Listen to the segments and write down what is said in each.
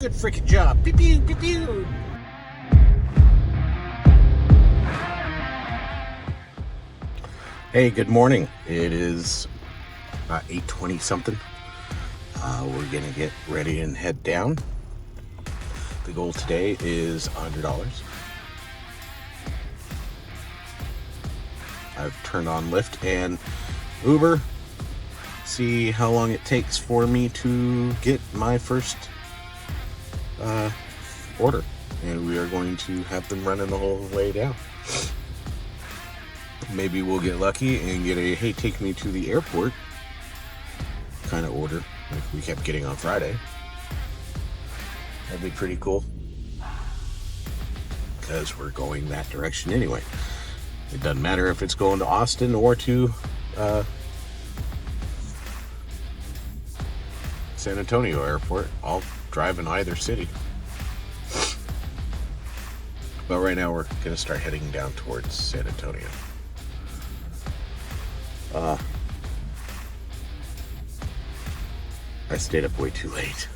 Good freaking job. Pew pew pew pew. Hey, good morning. It is about 8:20 something. We're gonna get ready and head down. The goal today is $100. I've turned on Lyft and Uber. See how long it takes for me to get my first order, and we are going to have them running the whole way down. Maybe we'll get lucky and get a hey, take me to the airport kind of order like we kept getting on Friday. That'd be pretty cool, because we're going that direction anyway. It doesn't matter if it's going to Austin or to San Antonio Airport. I'll drive in either city. But right now we're going to start heading down towards San Antonio. I stayed up way too late.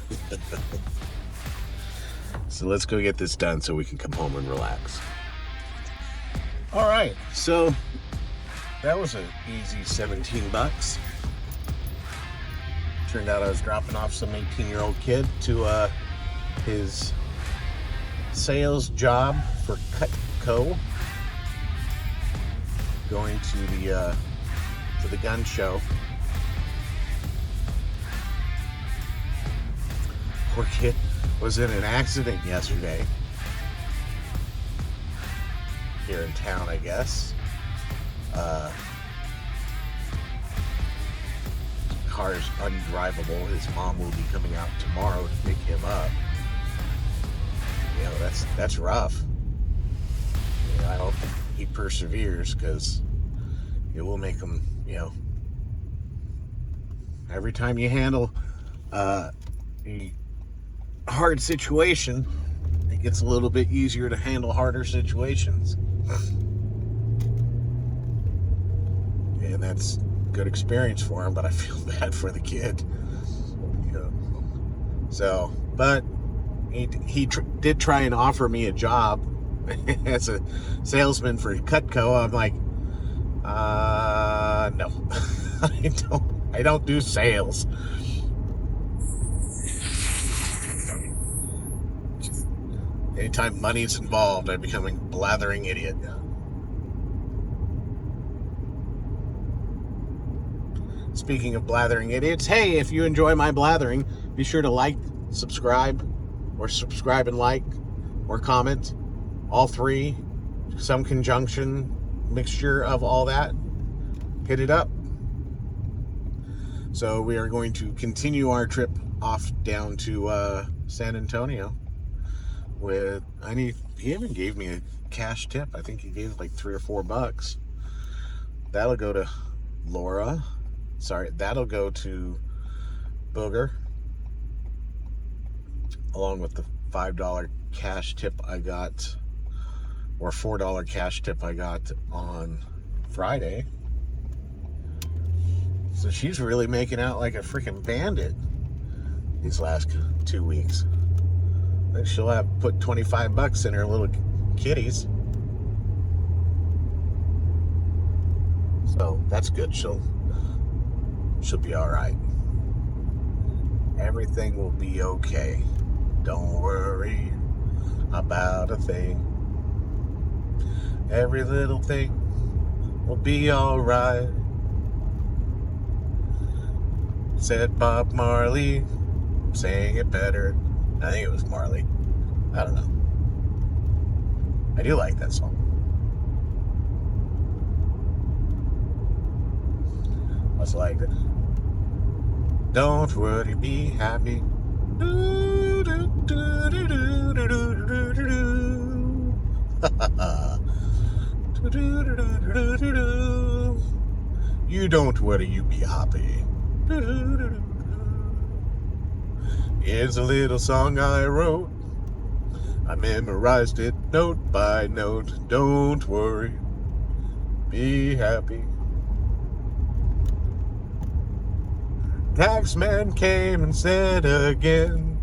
So let's go get this done so we can come home and relax. All right, so that was an easy $17. Turned out I was dropping off some 18-year-old kid to his sales job for Cutco, going to the gun show. Poor kid was in an accident yesterday here in town, I guess. Car's undrivable. His mom will be coming out tomorrow to pick him up. You know, that's rough. You know, I hope he perseveres, because it will make him, you know, every time you handle a hard situation, it gets a little bit easier to handle harder situations. And that's good experience for him, but I feel bad for the kid. You know. So, but he did try and offer me a job as a salesman for Cutco. I'm like, no, I don't do sales. Anytime money's involved, I become a blathering idiot. Speaking of blathering idiots, hey, if you enjoy my blathering, be sure to like, subscribe and like, or comment. All three, some conjunction, mixture of all that. Hit it up. So we are going to continue our trip off down to San Antonio. He even gave me a cash tip. I think he gave like $3 or $4. That'll go to Laura. Sorry, that'll go to Booger, along with the $5 cash tip I got, or $4 cash tip I got on Friday. So she's really making out like a freaking bandit these last 2 weeks. She'll have put $25 in her little kitties. So that's good. She'll be all right. Everything will be okay. Don't worry about a thing. Every little thing will be all right, said Bob Marley. Saying it better. I think it was Marley. I don't know. I do like that song. I was like, don't worry, be happy. You don't worry, you be happy. It's a little song I wrote. I memorized it note by note. Don't worry, be happy. Taxman came and said again,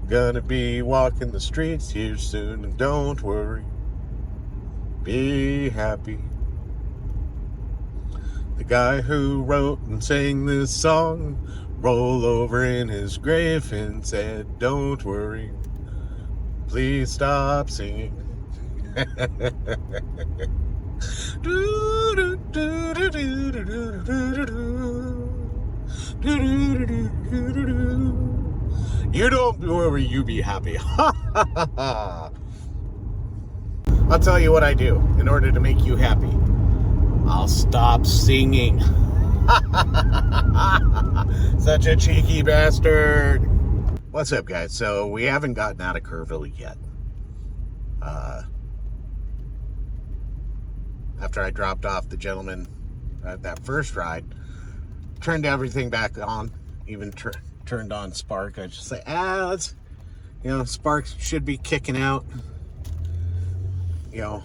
Gonna be walking the streets here soon, and don't worry, be happy. The guy who wrote and sang this song rolled over in his grave and said, don't worry, please stop singing. You don't worry, you be happy. I'll tell you what I do in order to make you happy. I'll stop singing. Such a cheeky bastard. What's up, guys? So we haven't gotten out of Kerrville yet. After I dropped off the gentleman at that first ride, turned everything back on, even turned on Spark. I just say, let's, Spark should be kicking out,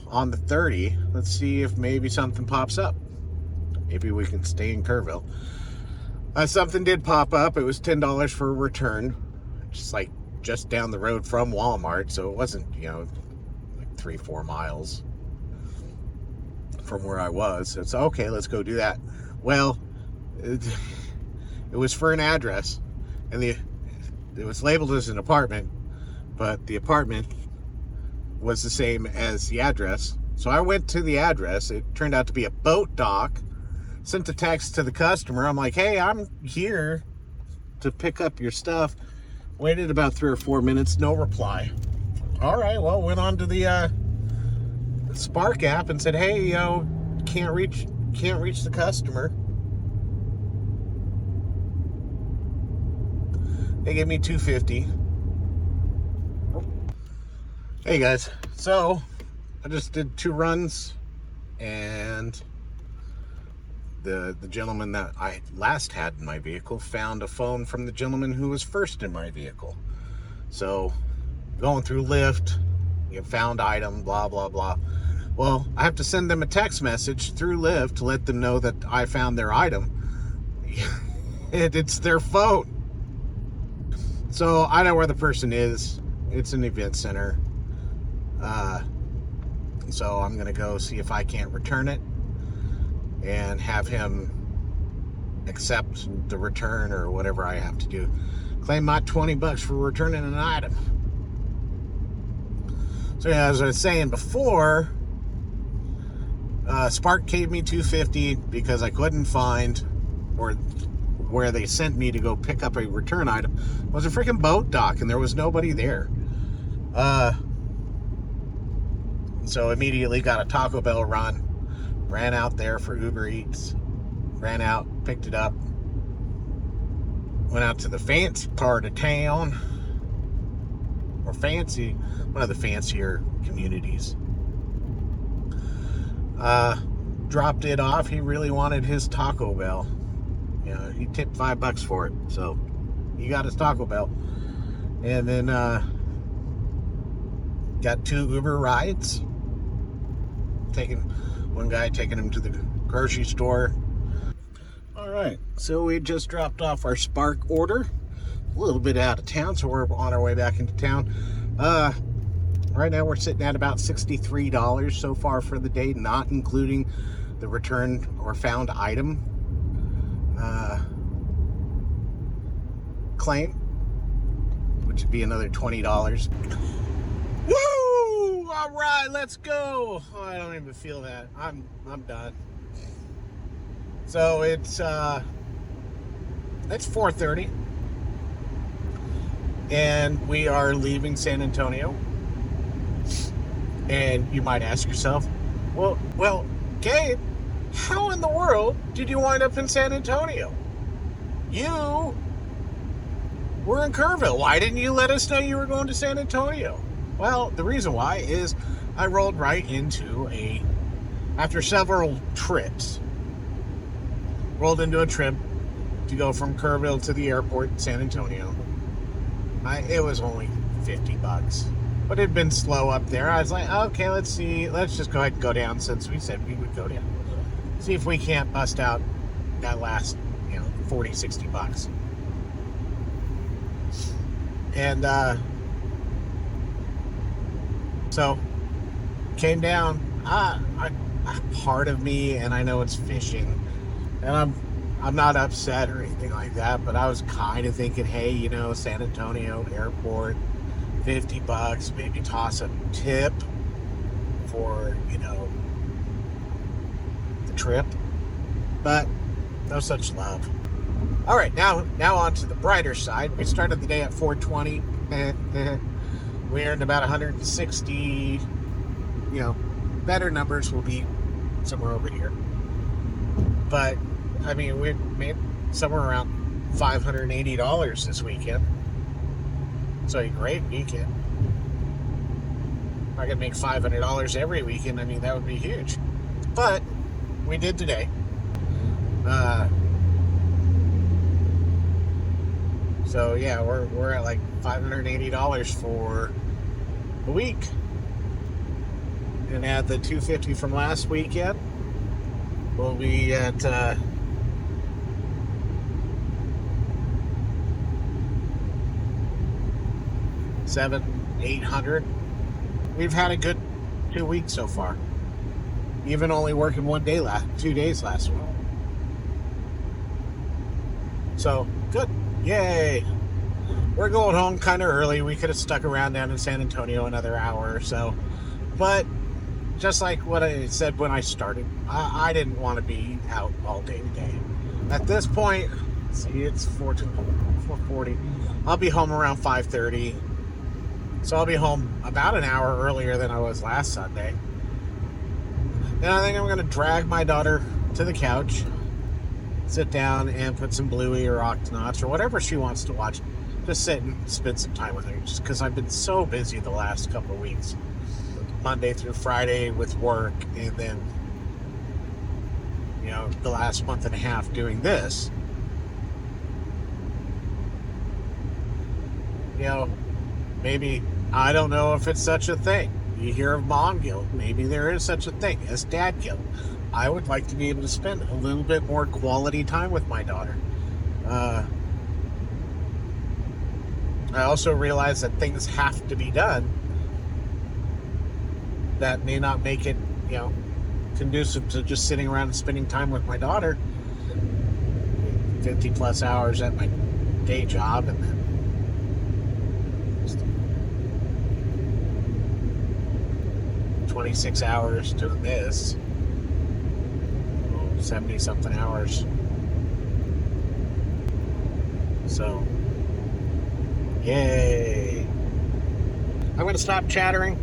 on the 30. Let's see if maybe something pops up. Maybe we can stay in Kerrville. Something did pop up. It was $10 for a return, just down the road from Walmart. So it wasn't, like 3-4 miles from where I was. So it's okay, let's go do that. Well, it was for an address, and it was labeled as an apartment, but the apartment was the same as the address. So I went to the address. It turned out to be a boat dock. Sent a text to the customer. I'm like, hey, I'm here to pick up your stuff. Waited about 3 or 4 minutes, no reply. All right, well, went on to the Spark app and said, hey, can't reach the customer. They gave me $2.50. Hey guys, so I just did 2 runs, and the gentleman that I last had in my vehicle found a phone from the gentleman who was first in my vehicle. So going through Lyft, found item, blah blah blah. Well, I have to send them a text message through Lyft to let them know that I found their item. It's their phone. So I know where the person is. It's an event center. So I'm going to go see if I can't return it and have him accept the return or whatever I have to do. Claim my $20 for returning an item. So yeah, as I was saying before, Spark gave me $2.50 because I couldn't find where they sent me to go pick up a return item. It was a freaking boat dock, and there was nobody there. So immediately got a Taco Bell run, ran out there for Uber Eats, ran out, picked it up, went out to the fancy part of town, or one of the fancier communities. Dropped it off. He really wanted his Taco Bell. He tipped $5 for it, so he got his Taco Bell. And then got 2 Uber rides. One guy taking him to the grocery store. All right, so we just dropped off our Spark order. A little bit out of town, so we're on our way back into town. Right now we're sitting at about $63 so far for the day, not including the returned or found item claim, which would be another $20. Woo! All right, let's go. Oh, I don't even feel that. I'm done. So it's 4:30, and we are leaving San Antonio. And you might ask yourself, well, Gabe, how in the world did you wind up in San Antonio? You were in Kerrville. Why didn't you let us know you were going to San Antonio? Well, the reason why is I rolled right into after several trips, rolled into a trip to go from Kerrville to the airport in San Antonio. It was only $50. But it had been slow up there. I was like, okay, let's see. Let's just go ahead and go down, since we said we would go down. See if we can't bust out that last, $40, $60. And So came down. Part of me, and I know it's fishing, and I'm not upset or anything like that, but I was kind of thinking, hey, you know, San Antonio Airport, $50, maybe toss a tip for, you know, the trip, but no such love. All right, now on to the brighter side. We started the day at 420. We earned about 160. You know, better numbers will be somewhere over here. But I mean, we made somewhere around $580 this weekend. So a great weekend. If I could make $500 every weekend, I mean, that would be huge. But we did today. So yeah, we're at like $580 for a week. And add the $250 from last weekend, we'll be at $700-800. We've had a good 2 weeks so far. Even only working 2 days last week. So good. Yay. We're going home kind of early. We could have stuck around down in San Antonio another hour or so. But just like what I said when I started, I didn't want to be out all day today. At this point, see, it's 4:40. I'll be home around 5:30. So I'll be home about an hour earlier than I was last Sunday. Then I think I'm going to drag my daughter to the couch, sit down and put some Bluey or Octonauts or whatever she wants to watch. Just sit and spend some time with her, just because I've been so busy the last couple of weeks. Monday through Friday with work, and then, you know, the last month and a half doing this. You know, maybe, I don't know if it's such a thing. You hear of mom guilt. Maybe there is such a thing as dad guilt. I would like to be able to spend a little bit more quality time with my daughter. I also realize that things have to be done that may not make it, you know, conducive to just sitting around and spending time with my daughter. 50 plus hours at my day job, and then 26 hours doing this. 70 something hours. So, yay. I'm going to stop chattering,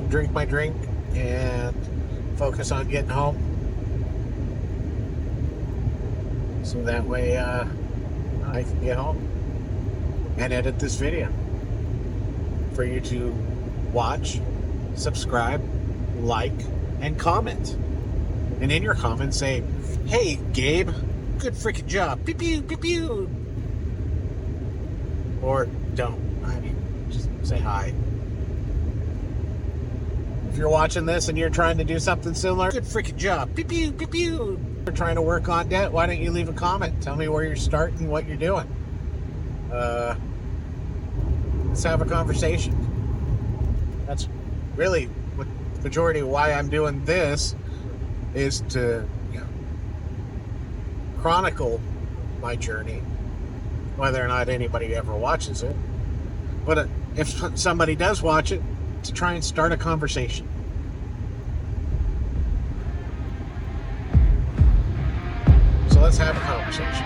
drink my drink, and focus on getting home. So that way I can get home and edit this video for you to watch, subscribe, like, and comment. And in your comments say, hey Gabe, good freaking job, pew pew pew pew. Or don't. I mean, just say hi. If you're watching this and you're trying to do something similar, good freaking job, pew pew pew pew. If you're trying to work on debt, why don't you leave a comment? Tell me where you're starting, what you're doing. Let's have a conversation. That's really what the majority of why I'm doing this is to, you know, chronicle my journey, whether or not anybody ever watches it. But if somebody does watch it, to try and start a conversation. So let's have a conversation.